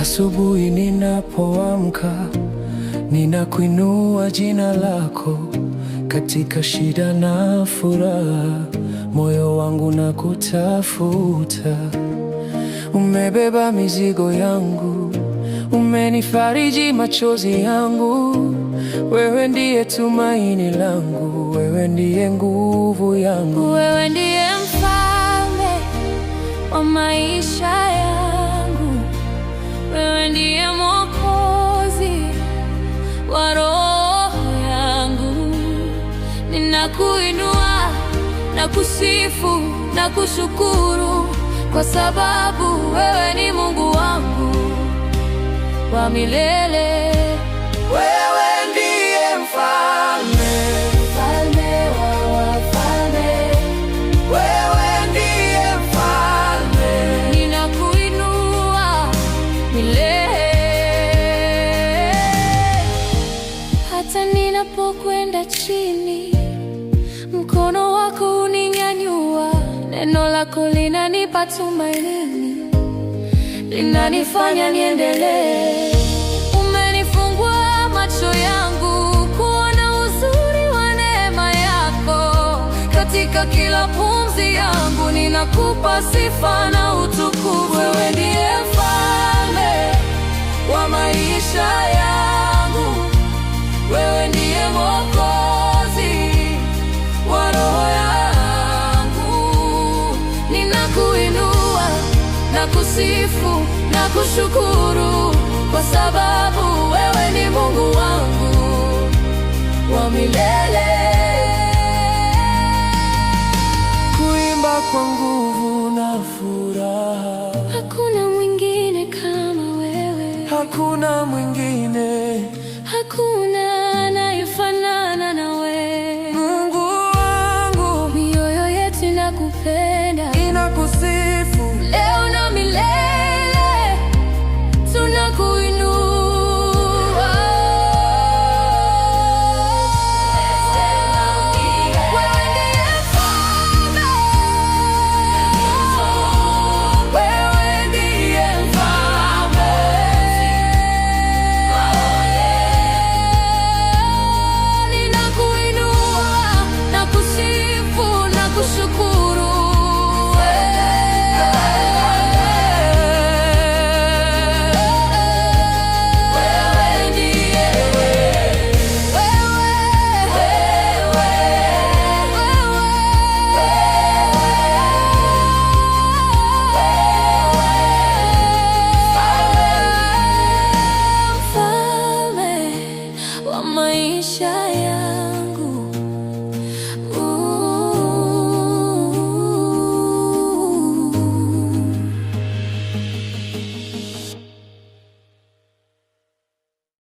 Asubuhi ninapoamka, ninakuinua jina lako. Katika shida na furaha, moyo wangu nakutafuta. Umebeba mizigo yangu, umenifariji machozi yangu. Wewe ndiye tumaini langu, wewe ndiye nguvu yangu. Wewe ndiye mfalme wa maisha yangu, wewe ndiye mwokozi wa roho yangu. Ninakuinua na kusifu na kushukuru, kwa sababu wewe ni Mungu wangu wa milele. Wewe ndiye mfalme, Mfalme wa wafalme, wewe ndiye mfalme. ninakuinua milele. Hata ninapokwenda chini, mkono wako uninyanyua. Neno lako linanipa tumaini, linanifanya niendelee. Umenifungua macho yangu kuona uzuri wa neema yako. Katika kila pumzi yangu ninakupa sifa na utukufu. Wewe ndiye mfalme wa maisha yangu, wewe ndiye mwokozi wa roho yangu. Ninakuinua na kusifu na kushukuru, kwa sababu wewe ni Mungu wangu wa milele. Kuimba kwa nguvu na furaha, Hakuna mwingine kama wewe, hakuna mwingine. hakuna